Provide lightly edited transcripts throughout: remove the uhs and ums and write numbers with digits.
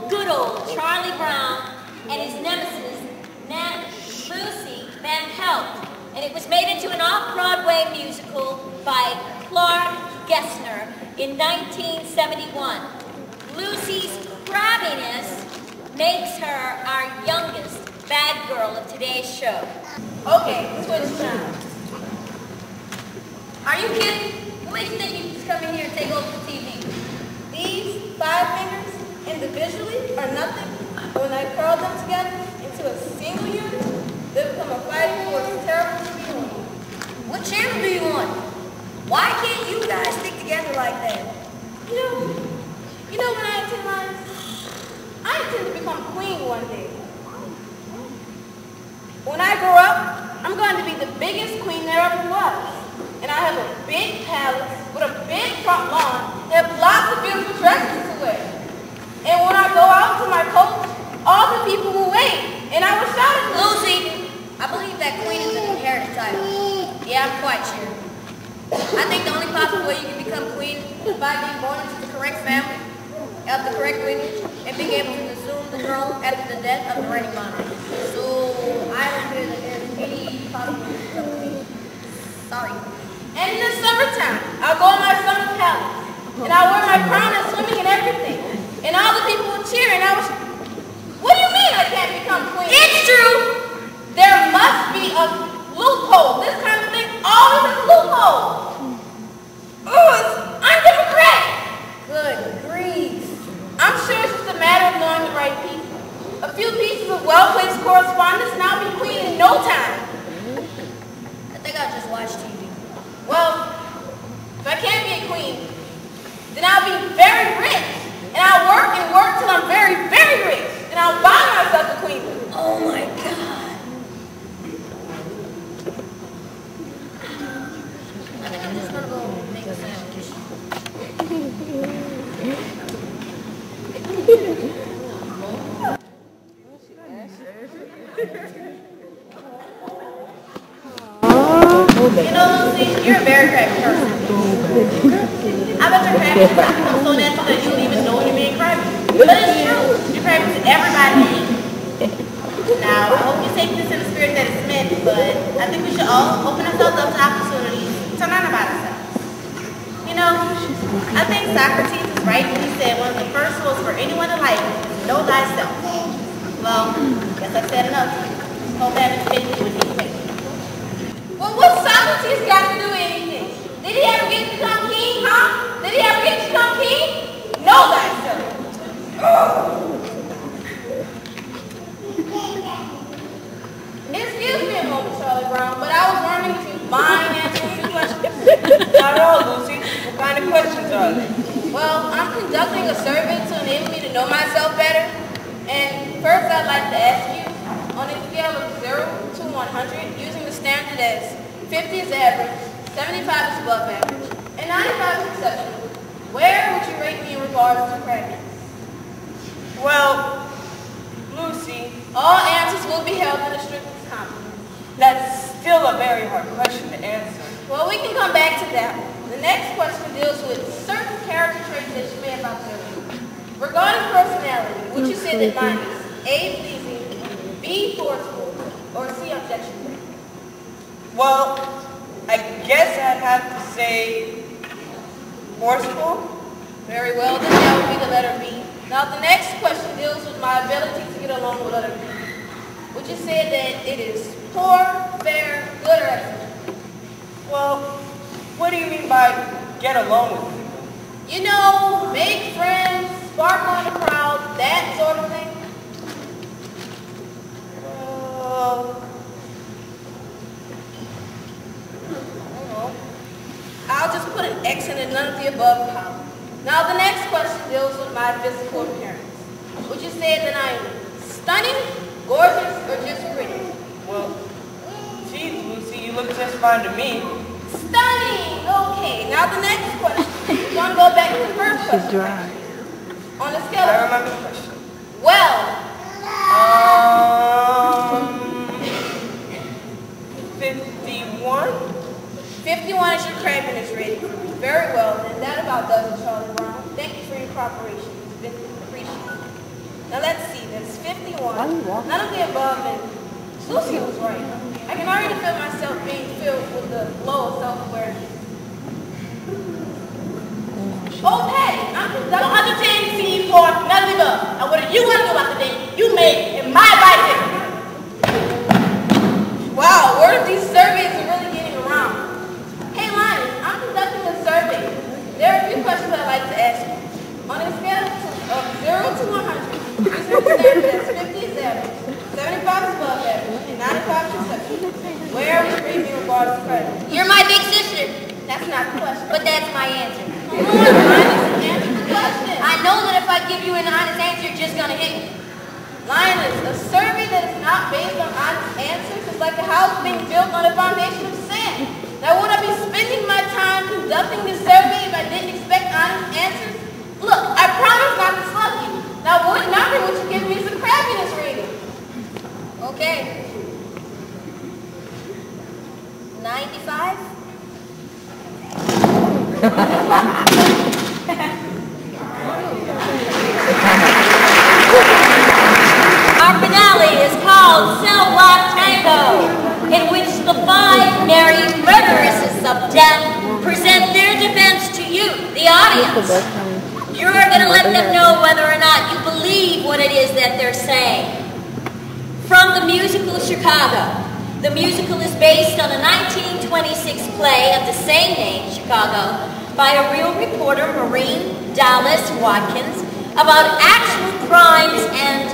good old Charlie Brown and his nemesis, Lucy Van Pelt. And it was made into an off-Broadway musical by Clark Gessner in 1971. Lucy's crabbiness makes her our youngest bad girl of today's show. Okay, switch time. Are you kidding? What makes you think you just come in here and take over the TV? These 5 fingers individually are nothing, but when I curl them together into a single unit, they become a fighting force terrible to be on. What channel do you want? Why can't you guys stick together like that? You know when I intend lines? I intend to become queen one day. When I grow up, I'm going to be the biggest queen there ever was. And I have a big palace with a big front lawn and have lots of beautiful dresses to wear. And when I go out to my coach, all the people will wait, and I will shout at them. Lucy, I believe that queen is an inherited title. Yeah, I'm quite sure. I think the only possible way you can become queen is by being born into the correct family, of the correct lineage, and being able to assume the throne after the death of the reigning monarch. So, I don't feel that there's any possible way to become queen. Sorry. And in the summertime, I'll go in my summer palace, and I'll wear my crown and swimming and everything. And all the people will cheer, and I will what do you mean I can't become queen? It's true! There must be a loophole. This kind of thing always is a loophole. Ooh, it's undemocratic. Good grief. I'm sure it's just a matter of knowing the right people. A few pieces of well-placed correspondence, and I'll be queen in no time. I think I'll just watch TV. Well, if I can't be a queen, then I'll be very rich. And I'll work and work till I'm very, very rich. And I'll buy myself a queen. Oh my God. I think I'm just gonna go make a sandwich. You know, Lucy, you're a very crabby person. I bet you're crabby because so natural that you don't even know you're being crabby. But it's true. You're crabby to everybody. Now, I hope you take this in the spirit that it's meant, but I think we should all open ourselves up to opportunities to learn about ourselves. You know, I think Socrates is right when he said one of the first rules for anyone in life is know thyself. Well, guess I've said enough. Hope that is fitting with me. Well, what's Socrates got to do with anything? Did he ever get to become king, huh? Did he ever get to become king? Know thyself. Excuse me a moment, Charlie Brown, but I was wondering if you mind answering some questions. Not at all, Lucy. What kind of questions are they? Well, I'm conducting a survey to enable me to know myself better. And first I'd like to ask you, on a scale of 0 to 100, using the standard as 50 is average, 75 is above average, and 95 is exceptional, where would you rate me in regards to crabiness? Well, Lucy, all answers will be held in the strictest confidence. that's still a very hard question to answer. Well, we can come back to that one. The next question deals with certain character traits that you may have observed. Regarding personality, would you say that mine is A, pleasing, B, forceful, or C, objectionable? Well, I guess I'd have to say forceful. Very well, then that would be the letter B. Now, the next question deals with my ability to get along with other people. Would you say that it is poor, fair, good, or excellent? Well, what do you mean by get along with people? You know, make friends, sparkle in the crowd, that sort of thing. I'll just put an X in a none of the above column. Now the next question deals with my physical appearance. Would you say that I am stunning, gorgeous, or just pretty? Well, geez, Lucy, you look just fine to me. Stunning! Okay, now the next question. We're going to go back to the first question. On a scale I of... remember the question. Well... 51? 51 is your crabbiness rating. Very well, then that about does it, Charlie Brown. Thank you for your cooperation. been appreciated. Now let's see, there's 51. None of the above, and Lucy was right. I can already feel myself being filled with the glow of self-awareness. Oh, Patty, I'm conducting 110 C4, none of the above. Now what do you want to do about the day you made in my bicycle? Wow, word of these surveys are really getting around. Hey, Linus, I'm conducting a survey. There are a few questions I'd like to ask you. On a scale of 0 to 100, this represents 50 is average, 75 is above average, and 95 is exceptional. Where are you rating me regards to credit? You're my big sister. That's not the question. But that's my answer. Come on, Linus, answer the question. I know that if I give you an honest answer, you're just gonna hit me. Linus, a survey that is not based on honest answers is like a house being built on a foundation of sand. Now, would I be spending my time conducting this survey if I didn't expect honest answers? Look, I promise not to slug you. Now, what number would you give me as a crabbiness rating? Okay. 95? Our finale is called Cell Block Tango, in which the 5 merry murderesses of death present their defense to you, the audience. You're going to let them know whether or not you believe what it is that they're saying. From the musical Chicago. The musical is based on a 1926 play of the same name, Chicago, by a real reporter, Maureen Dallas Watkins, about actual crimes and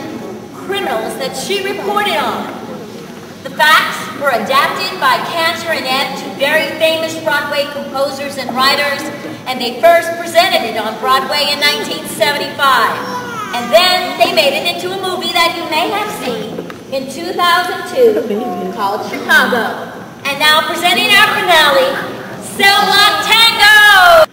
criminals that she reported on. The facts were adapted by Cantor and Ed, 2 very famous Broadway composers and writers, and they first presented it on Broadway in 1975. And then they made it into a movie that you may have seen in 2002 called Chicago. And now presenting our finale, Cell Block Tango!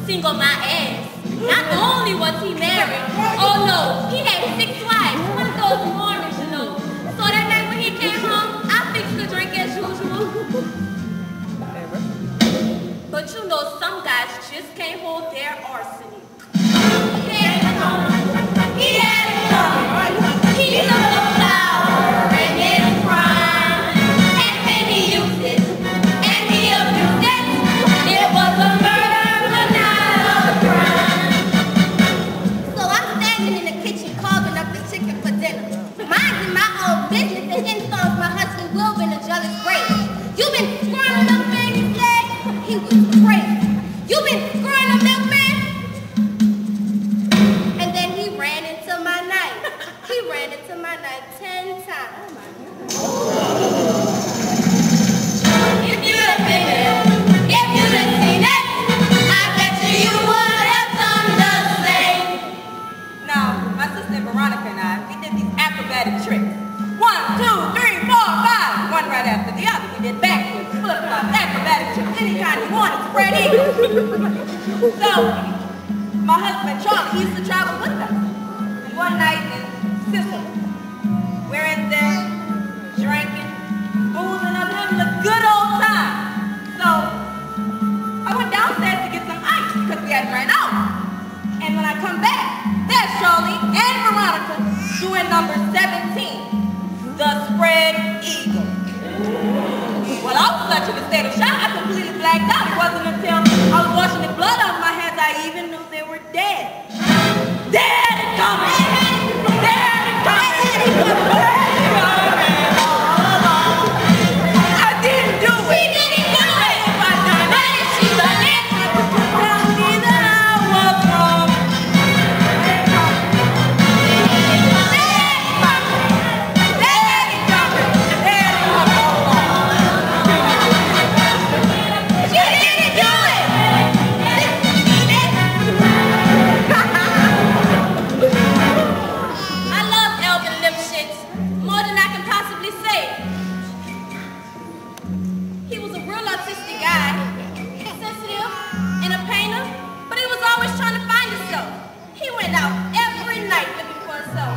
Single my ass. Not only was he married, oh no, he had 6 wives. One of those Mormons, you know. So that night when he came home, I fixed the drink as usual. But you know, some guys just can't hold their arsenic. He had it coming. He had it coming. He took the flower and his crime. And then he used any kind you want, spread eagle. So, my husband Charlie, he used to travel with us. And one night in Sicily, we're in there drinking, boozing up, having a good old time. So, I went downstairs to get some ice because we had ran out. And when I come back, there's Charlie and Veronica doing number 17, the spread eagle. Well, I was such in a state of shock, I completely blacked out. It wasn't until I was washing the blood off my hands I even knew they were dead. Dead and coming! Dead and coming! I didn't do it! She didn't do it! If I done it, she done it! Tell me that I was wrong. He was a real artistic guy, sensitive and a painter, but he was always trying to find himself. He went out every night looking for himself.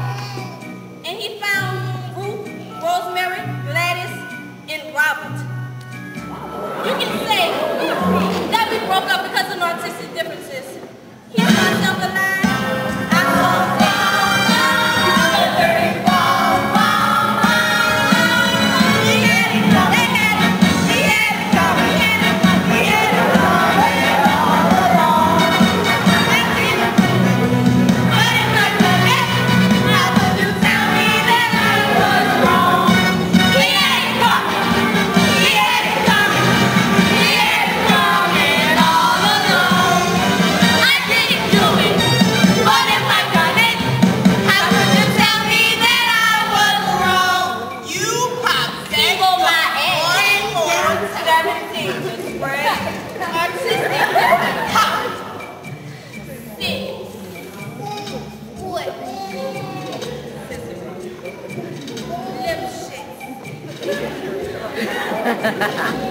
And he found Ruth, Rosemary, Gladys, and Robert. You can say that we broke up because of artistic differences. Here's myself alive. Ha ha ha.